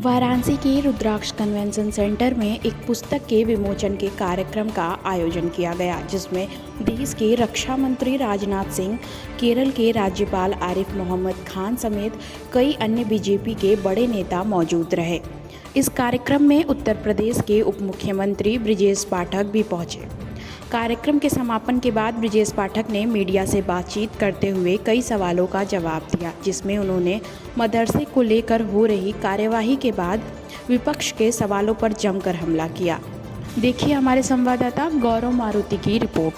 वाराणसी के रुद्राक्ष convention centre में एक पुस्तक के विमोचन के कार्यक्रम का आयोजन किया गया, जिसमें देश के रक्षा मंत्री राजनाथ सिंह, केरल के राज्यपाल आरिफ मोहम्मद खान समेत कई अन्य बीजेपी के बड़े नेता मौजूद रहे। इस कार्यक्रम में उत्तर प्रदेश के उप मुख्यमंत्री ब्रिजेश पाठक भी पहुंचे। कार्यक्रम के समापन के बाद ब्रिजेश पाठक ने मीडिया से बातचीत करते हुए कई सवालों का जवाब दिया, जिसमें उन्होंने मदरसे को लेकर हो रही कार्यवाही के बाद विपक्ष के सवालों पर जमकर हमला किया। देखिए हमारे संवाददाता गौरव मारुति की रिपोर्ट।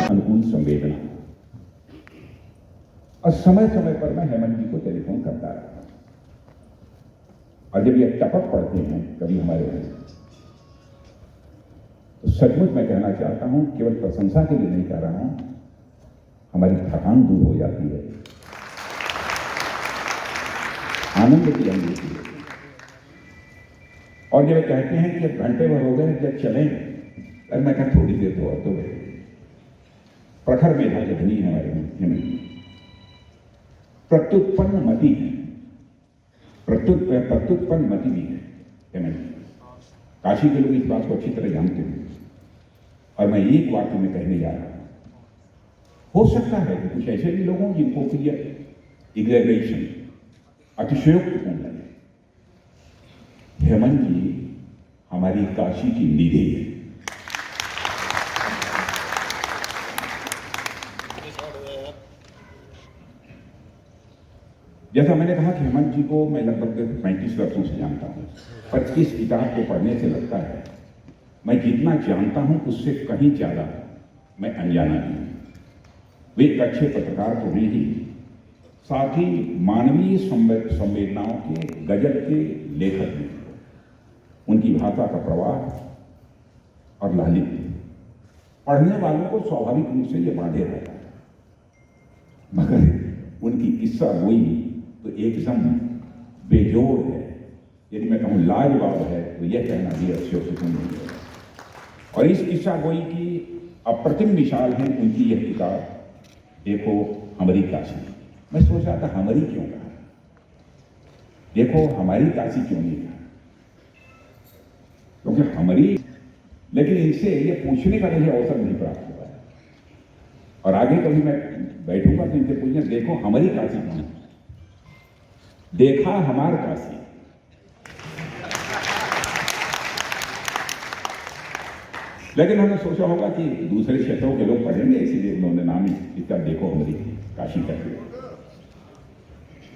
अनुकूल संवेदना और समय समय पर मैं हेमंत जी को टेलीफोन करता रहा, और जब ये टपक पड़ते हैं कभी हमारे तो सचमुच मैं कहना चाहता हूं, केवल प्रशंसा के लिए नहीं कह रहा हूं, हमारी थकान दूर हो जाती है, आनंद की अनुभूति है। और जब कहते हैं कि अब घंटे भर हो गए, जब चलें, अरे मैं कहता थोड़ी देर तो और तो गए। प्रखर मेधा के धनी है हमारे मुख्यमंत्री, प्रत्युत्पन्न मति है, प्रत्युत्पन्न मति भी है हेमंत। काशी के लोग इस बात को अच्छी तरह जानते हैं, और मैं एक वाक्य में कहने जा रहा हूं। हो सकता है कि कुछ ऐसे भी लोग हों जिनको कि एग्जैगरेशन, अतिशयोक्तिपूर्ण लगे। हेमंत जी हमारी काशी की निधि है। जैसा मैंने कहा कि हेमंत जी को मैं लगभग 35 वर्षों से जानता हूं, पर इस किताब को पढ़ने से लगता है मैं जितना जानता हूं उससे कहीं ज्यादा मैं अनजाना नहीं हूं। वे एक अच्छे पत्रकार तो हैं ही, साथ ही मानवीय संवेदनाओं के गजब के लेखक हैं। उनकी भाषा का प्रवाह और लालित्य पढ़ने वालों को स्वाभाविक रूप से ये बांधे रहता है, मगर उनकी किस्सा गोई तो एकदम बेजोड़ है। यदि मैं कहूँ लाजवाब है तो यह कहना भी अतिशयोक्ति नहीं है। और इस किस्सा गोई की अप्रतिम मिसाल है उनकी यह किताब, देखो हमारी काशी। मैं सोच रहा था हमारी क्यों कहा, देखो हमारी काशी क्यों नहीं कहा, क्योंकि हमारी, लेकिन इनसे ये पूछने का मुझे अवसर नहीं प्राप्त हुआ है। और आगे कभी मैं बैठूंगा तो इनसे पूछना, देखो हमारी काशी कौन, देखा हमार काशी। लेकिन हमने सोचा होगा कि दूसरे क्षेत्रों के लोग पढ़ेंगे, इसीलिए उन्होंने नाम ही इसका देखो हमारी काशी कर दिया।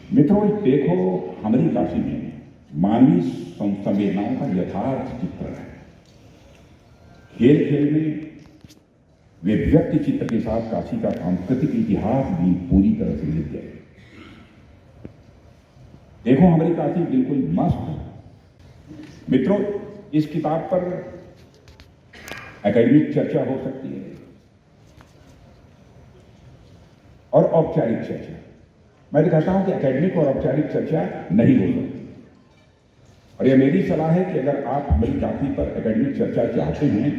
मित्रों, देखो हमारी काशी में मानवीय संवेदनाओं का यथार्थ चित्र है। खेल खेल में वे व्यक्ति चित्र के साथ काशी का सांस्कृतिक इतिहास भी पूरी तरह से लिख गए। देखो हमारी काशी बिल्कुल मस्त है। मित्रों, इस किताब पर एकेडमिक चर्चा हो सकती है और औपचारिक चर्चा। मैं कहता हूं कि एकेडमिक और औपचारिक चर्चा नहीं हो सकती, और यह मेरी सलाह है कि अगर आप हमारी काशी पर एकेडमिक चर्चा चाहते हैं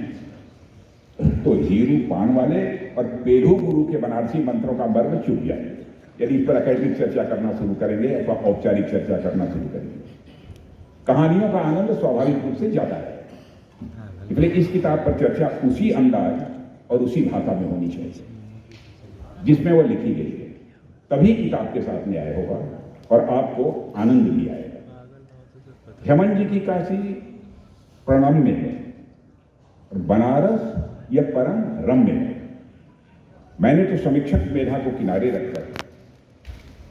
तो हीरू पान वाले और पेरू गुरु के बनारसी मंत्रों का वर्ग चुप जाए। यदि इस पर एकेडमिक चर्चा करना शुरू करेंगे अथवा औपचारिक चर्चा करना शुरू करेंगे, कहानियों का आनंद स्वाभाविक रूप से ज्यादा है। इसलिए इस किताब पर चर्चा उसी अंदाज और उसी भाषा में होनी चाहिए जिसमें वह लिखी गई है, तभी किताब के साथ न्याय होगा और आपको आनंद भी आएगा। हेमंत जी की काशी प्रणम्य है और बनारस यह परम रम्य है। मैंने तो समीक्षक मेधा को किनारे रखकर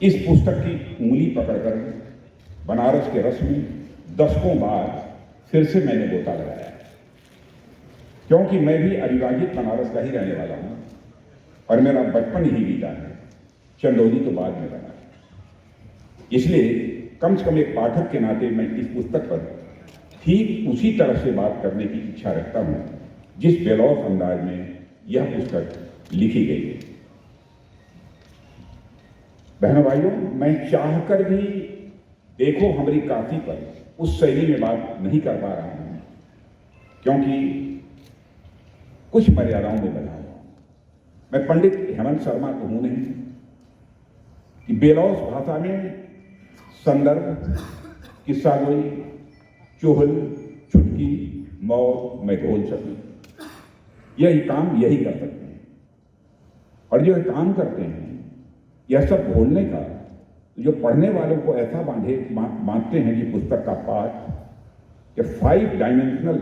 इस पुस्तक की उंगली पकड़कर बनारस के रस में दशकों बार फिर से मैंने गोता लगाया, क्योंकि मैं भी अविभाजित बनारस का ही रहने वाला हूं और मेरा बचपन ही बीता है, चंदौली तो बाद में बना। इसलिए कम से कम एक पाठक के नाते मैं इस पुस्तक पर ठीक उसी तरह से बात करने की इच्छा रखता हूँ जिस बेलौस अंदाज में यह पुस्तक लिखी गई है। बहनों भाइयों, मैं चाहकर भी देखो हमारी काशी पर उस शैली में बात नहीं कर पा रहा हूं, क्योंकि कुछ मर्यादाओं में बना हुआ। मैं पंडित हेमंत शर्मा तो हूं नहीं कि बेलौस भाषा में संदर्भ, किस्सा गोई, चुहल, चुटकी, मौत मैं बोल सकूं। यही काम यही कर सकते हैं, और जो काम करते हैं यह सब बोलने का जो पढ़ने वालों को ऐसा बांधते हैं कि पुस्तक का पाठ या 5 डायमेंशनल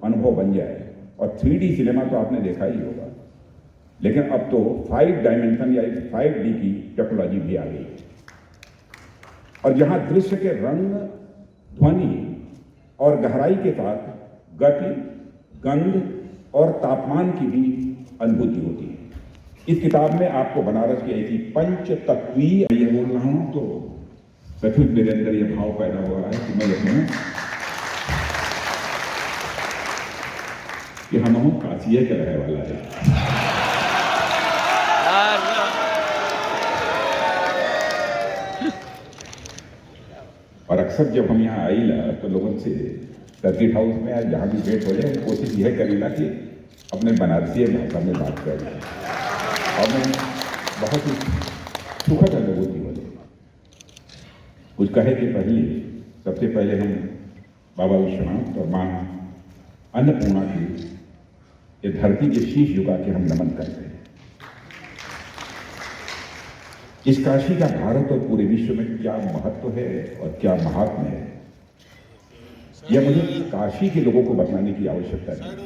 अनुभव बन जाए। और 3D सिनेमा तो आपने देखा ही होगा, लेकिन अब तो 5 डायमेंशन या 5D की टेक्नोलॉजी भी आ गई है, और जहां दृश्य के रंग, ध्वनि और गहराई के साथ गति, गंध और तापमान की भी अनुभूति होती है। इस किताब में आपको बनारस की ऐसी पंच तत्वीय, ये बोल रहा हूं तो सचमुच मेरे अंदर ये भाव पैदा हो रहा है कि मैं लिखूं कि हम काशिये के रहे वाला है। और अक्सर जब हम यहाँ आईला तो लोगों से सर्किट हाउस में या जहाँ भी भेंट हो जाए कोशिश यह करेला कि अपने बनारसी भाषा में बात करें, और मैं बहुत ही सुखद अनुभूति हो जाए। कुछ कहे कि सबसे पहले हम बाबा विश्वनाथ और माँ अन्नपूर्णा की ये धरती के शीश झुका के हम नमन करते हैं। इस काशी का भारत और पूरे विश्व में क्या महत्व है और क्या महात्म्य है, यह मुझे काशी के लोगों को बताने की आवश्यकता नहीं,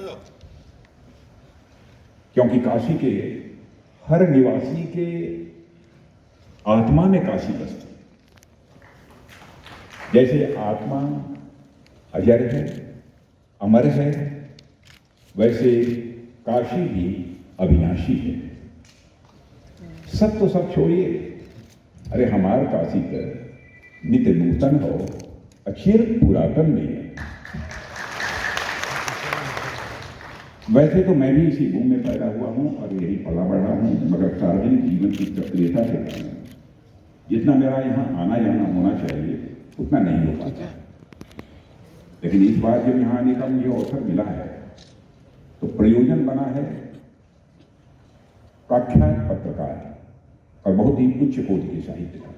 क्योंकि काशी के हर निवासी के आत्मा में काशी बसती। जैसे आत्मा अजर है, अमर है, वैसे काशी भी अविनाशी है। सब तो सब छोड़िए, अरे हमार काशी कर नित्य नूतन हो, अचिर पुरातन नहीं है। वैसे तो मैं भी इसी भूमि में पैदा हुआ हूं और यही पला बढ़ा हूं, मगर सार्वजनिक जीवन की सक्रियता से जितना मेरा यहाँ आना जाना होना चाहिए उतना नहीं हो पाता। लेकिन इस बार जब यहाँ आने का मुझे अवसर मिला है तो प्रयोजन बना है प्रख्यात पत्रकार और बहुत ही उच्च कोटि के साहित्यकार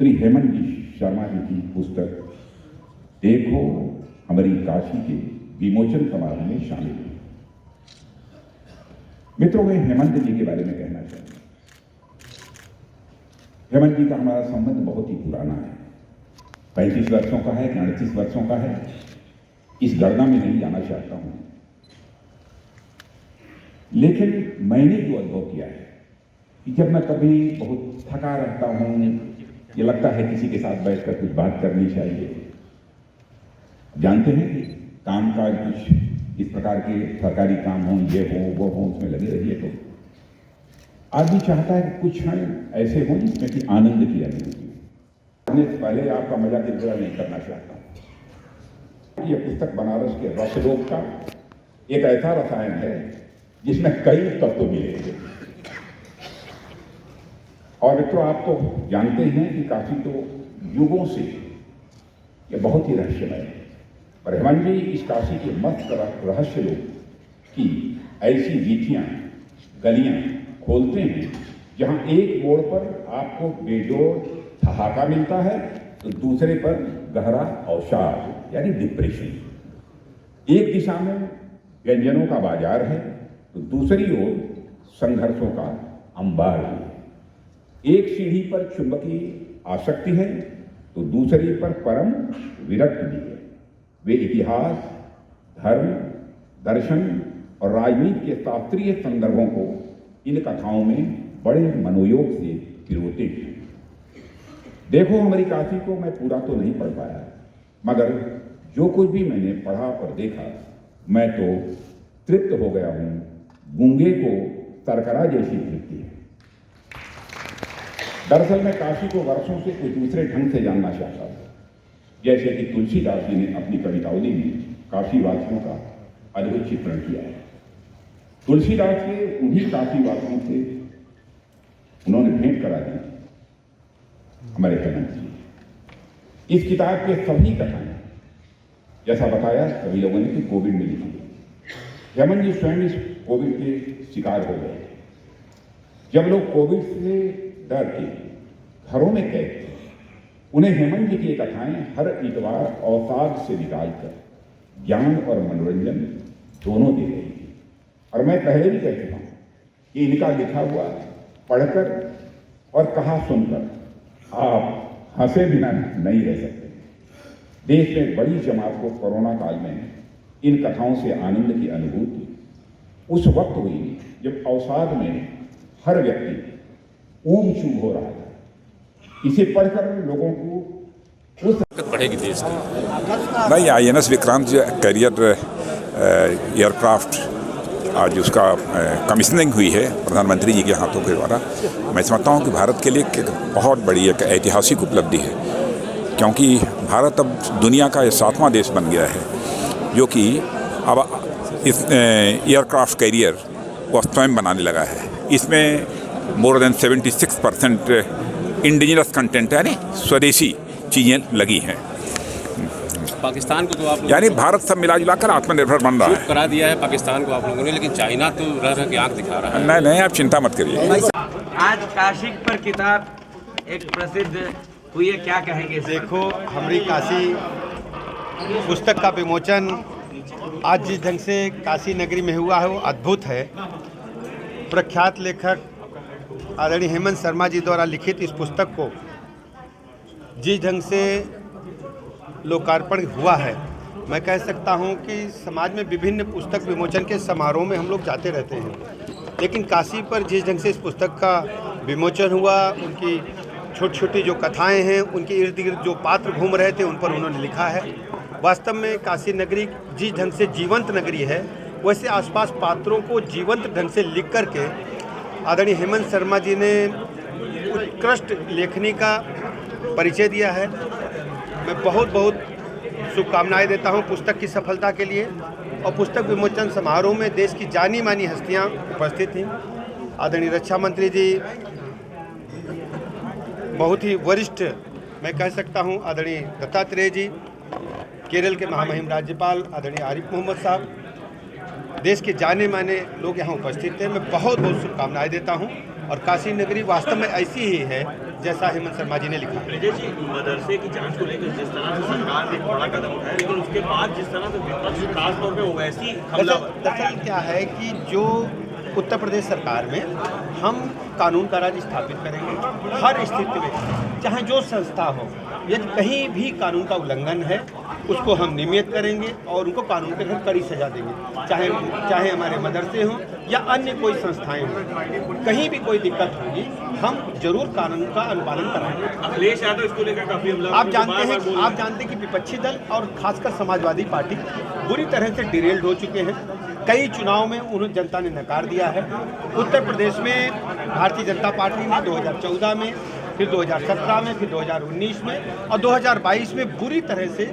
श्री हेमंत जी शर्मा जी की पुस्तक देखो हमारी काशी के विमोचन समारोह में शामिल हुई। मित्रों, मैं हेमंत जी के बारे में कहना चाहूंगा। हेमंत जी का हमारा संबंध बहुत ही पुराना है, 35 वर्षों का है कि 38 वर्षों का है, इस गणना में नहीं जाना चाहता हूं। लेकिन मैंने जो अनुभव किया है कि जब मैं कभी बहुत थका रहता हूं, ये लगता है किसी के साथ बैठकर कुछ बात करनी चाहिए। जानते हैं कि काम काज कुछ इस प्रकार के सरकारी काम हो, ये हो वो हो, उसमें लगे रहिए तो आदमी चाहता है कि कुछ क्षण ऐसे हों जिसमें कि आनंद की अनुभूति हो। पहले आपका मजाक पूरा नहीं करना चाहता। यह पुस्तक बनारस के रसलोक का एक ऐसा रसायन है जिसमें कई तत्व मिलेंगे। और मित्रों, आप तो जानते हैं कि काफी तो युगों से यह बहुत ही रहस्यमय है, और हेमंत जी इस काशी के मस्त रहस्य लोग की ऐसी वीथियां, गलियां खोलते हैं जहां एक मोड़ पर आपको बेजोड़ ठहाका मिलता है तो दूसरे पर गहरा अवसाद यानी डिप्रेशन। एक दिशा में व्यंजनों का बाजार है तो दूसरी ओर संघर्षों का अंबार है। एक सीढ़ी पर चुंबकीय आसक्ति है तो दूसरी पर परम विरक्ति भी है। वे इतिहास, धर्म, दर्शन और राजनीति के शास्त्रीय संदर्भों को इन कथाओं में बड़े मनोयोग से पिरोते हैं। देखो हमारी काशी को मैं पूरा तो नहीं पढ़ पाया, मगर जो कुछ भी मैंने पढ़ा और देखा मैं तो तृप्त हो गया हूं। गूंगे को तरकरा जैसी तृप्ति है। दरअसल मैं काशी को वर्षों से एक दूसरे ढंग से जानना चाहता था, जैसे कि तुलसीदास जी ने अपनी कवितावली में काशी वासियों का अद्भुत चित्रण किया है। तुलसीदास के उन्हीं काशी वासियों से उन्होंने भेंट करा दी हमारे हेमंत जी। इस किताब के सभी कथाएं जैसा बताया सभी लोगों ने कि कोविड में लिखी है। हेमंत जी स्वयं इस कोविड के शिकार हो गए। जब लोग कोविड से डर के घरों में कैद थे, उन्हें हेमंत जी की कथाएं हर इतवार अवसाद से निकालकर ज्ञान और मनोरंजन दोनों दे रही थी। और मैं पहले भी कह चुका हूं कि इनका लिखा हुआ पढ़कर और कहा सुनकर आप हंसे बिना नहीं रह सकते। देश में बड़ी जमात को कोरोना काल में इन कथाओं से आनंद की अनुभूति उस वक्त हुई जब अवसाद में हर व्यक्ति ऊब चूब हो रहा था। इसे पढ़कर लोगों को उस बढ़ेगी देश की। नहीं, INS विक्रांत जो कैरियर एयरक्राफ्ट आज उसका कमीशनिंग हुई है प्रधानमंत्री जी के हाथों के द्वारा। मैं समझता हूँ कि भारत के लिए एक बहुत बड़ी एक ऐतिहासिक उपलब्धि है, क्योंकि भारत अब दुनिया का 7वां देश बन गया है जो कि अब इस एयरक्राफ्ट कैरियर वो स्वयं बनाने लगा है। इसमें मोर देन 76% इंडिजिनस कंटेंट यानी स्वदेशी चीज़ें लगी हैं। पाकिस्तान को तो आप लोगों यानी भारत सब मिला जुला कर आत्मनिर्भर बन रहा है। करा दिया है पाकिस्तान को आप लोगों ने, लेकिन चाइना तो रह रह के आंख दिखा रहा है। नहीं, आप चिंता मत करिए। आज काशी पर किताब एक प्रसिद्ध हुई है, क्या कहेंगे? देखो, हमारी काशी पुस्तक का विमोचन आज जिस ढंग से काशी नगरी में हुआ है वो अद्भुत है। प्रख्यात लेखक आदरणीय हेमंत शर्मा जी द्वारा लिखित इस पुस्तक को जिस ढंग से लोकार्पण हुआ है, मैं कह सकता हूं कि समाज में विभिन्न पुस्तक विमोचन के समारोह में हम लोग जाते रहते हैं, लेकिन काशी पर जिस ढंग से इस पुस्तक का विमोचन हुआ, उनकी छोटी छोटी जो कथाएं हैं, उनके इर्द गिर्द जो पात्र घूम रहे थे, उन पर उन्होंने लिखा है। वास्तव में काशी नगरी जिस ढंग से जीवंत नगरी है, वैसे आसपास पात्रों को जीवंत ढंग से लिख करके आदरणीय हेमंत शर्मा जी ने उत्कृष्ट लेखनी का परिचय दिया है। मैं बहुत बहुत शुभकामनाएं देता हूं पुस्तक की सफलता के लिए। और पुस्तक विमोचन समारोह में देश की जानी मानी हस्तियां उपस्थित थीं। आदरणीय रक्षा मंत्री जी, बहुत ही वरिष्ठ मैं कह सकता हूं आदरणीय दत्तात्रेय जी, केरल के महामहिम राज्यपाल आदरणीय आरिफ मोहम्मद साहब, देश के जाने माने लोग यहाँ उपस्थित थे। मैं बहुत बहुत शुभकामनाएं देता हूँ। और काशी नगरी वास्तव में ऐसी ही है जैसा हेमंत शर्मा जी ने लिखा। जी, मदरसे की जांच को लेकर जिस तरह से सरकार ने बड़ा कदम उठाया, लेकिन उसके बाद जिस तरह से विपक्ष खासतौर पर वैसी दरअसल क्या है कि जो उत्तर प्रदेश सरकार में हम कानून का राज स्थापित करेंगे हर स्थिति में, चाहे जो संस्था हो, यदि कहीं भी कानून का उल्लंघन है उसको हम नियमित करेंगे और उनको कानून के तहत कड़ी सजा देंगे। चाहे हमारे मदरसे हों या अन्य कोई संस्थाएं हों, कहीं भी कोई दिक्कत होगी हम जरूर कानून का अनुपालन कराएंगे। अखिलेश यादव इसको लेकर काफी आप जानते हैं कि विपक्षी दल और खासकर समाजवादी पार्टी बुरी तरह से डिरेल्ड हो चुके हैं। कई चुनाव में उन्हें जनता ने नकार दिया है। उत्तर प्रदेश में भारतीय जनता पार्टी ने 2014 में, फिर 2017 में, फिर 2019 में और 2022 में बुरी तरह से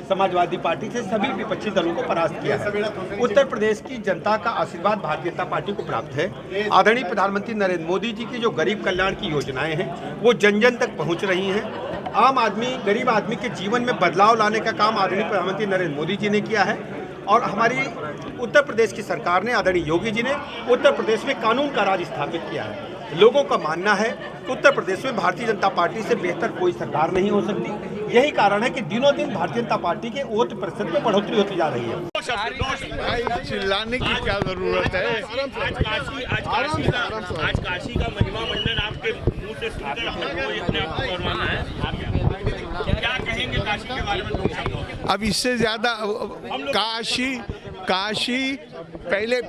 समाजवादी पार्टी से सभी विपक्षी दलों को परास्त किया है। उत्तर प्रदेश की जनता का आशीर्वाद भारतीय जनता पार्टी को प्राप्त है। आदरणीय प्रधानमंत्री नरेंद्र मोदी जी की जो गरीब कल्याण की योजनाएं हैं वो जन जन तक पहुंच रही हैं। आम आदमी, गरीब आदमी के जीवन में बदलाव लाने का काम आदरणीय प्रधानमंत्री नरेंद्र मोदी जी ने किया है। और हमारी उत्तर प्रदेश की सरकार ने, आदरणीय योगी जी ने उत्तर प्रदेश में कानून का राज स्थापित किया है। लोगों का मानना है कि उत्तर प्रदेश में भारतीय जनता पार्टी से बेहतर कोई सरकार नहीं हो सकती। यही कारण है कि दिनों दिन भारतीय जनता पार्टी के वोट प्रतिशत में बढ़ोतरी होती जा रही है। चिल्लाने की क्या जरूरत है? आज काशी का महिमा मंडन आपके मुंह से सुनकर अपने आप को फरमाना है। क्या कहेंगे काशी के बारे में? अब इससे ज्यादा काशी पहले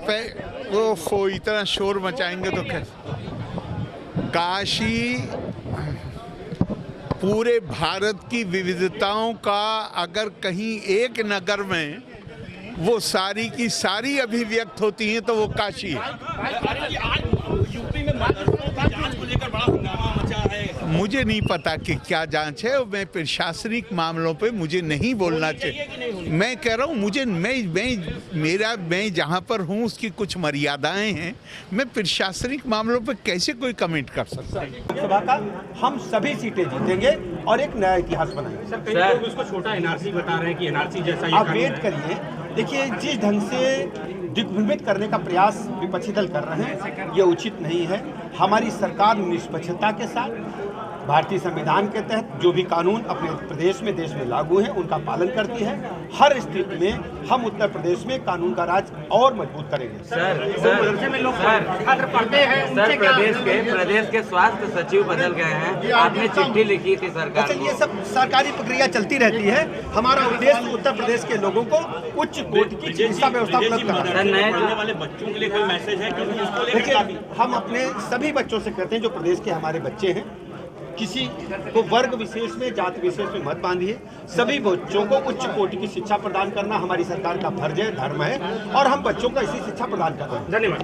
वो इतना शोर मचाएंगे तो कैसे? काशी पूरे भारत की विविधताओं का अगर कहीं एक नगर में वो सारी की सारी अभिव्यक्त होती हैं तो वो काशी है। यूपी में मदरसों की जांच को लेकर बड़ा हंगामा मचा है। मुझे नहीं पता कि क्या जांच है, और मैं प्रशासनिक मामलों पे मुझे नहीं बोलना चाहिए। मैं कह रहा हूँ मुझे मैं जहाँ पर हूँ उसकी कुछ मर्यादाएं हैं। मैं प्रशासनिक मामलों पे कैसे कोई कमेंट कर सकता है? लोकसभा का हम सभी सीटें जीतेंगे और एक नया इतिहास बनाएंगे। सर कई लोग उसको छोटा एनआरसी बता रहे हैं कि एनआरसी जैसा ये आप कानून वेट करिए, देखिए जिस ढंग से दिग्भ्रमित करने का प्रयास विपक्षी दल कर रहे हैं ये उचित नहीं है। हमारी सरकार निष्पक्षता के साथ भारतीय संविधान के तहत जो भी कानून अपने प्रदेश में देश में लागू हैं उनका पालन करती है। हर स्थिति में हम उत्तर प्रदेश में कानून का राज और मजबूत करेंगे। प्रदेश के स्वास्थ्य सचिव बदल गए हैं, आपने चिट्ठी लिखी थी सरकार असल को। ये सब सरकारी प्रक्रिया चलती रहती है। हमारा उद्देश्य उत्तर प्रदेश के लोगों को उच्च कोटि की चिकित्सा व्यवस्था उपलब्ध कराना है। आने वाले बच्चों के लिए कोई मैसेज है, क्योंकि उसको लेकर देखिए हम अपने सभी बच्चों से कहते हैं जो प्रदेश के हमारे बच्चे हैं, किसी को वर्ग विशेष में जाति विशेष में मत बांधिए। सभी बच्चों को उच्च कोटि की शिक्षा प्रदान करना हमारी सरकार का फर्ज है, धर्म है, और हम बच्चों को ऐसी शिक्षा प्रदान कर रहे हैं। धन्यवाद।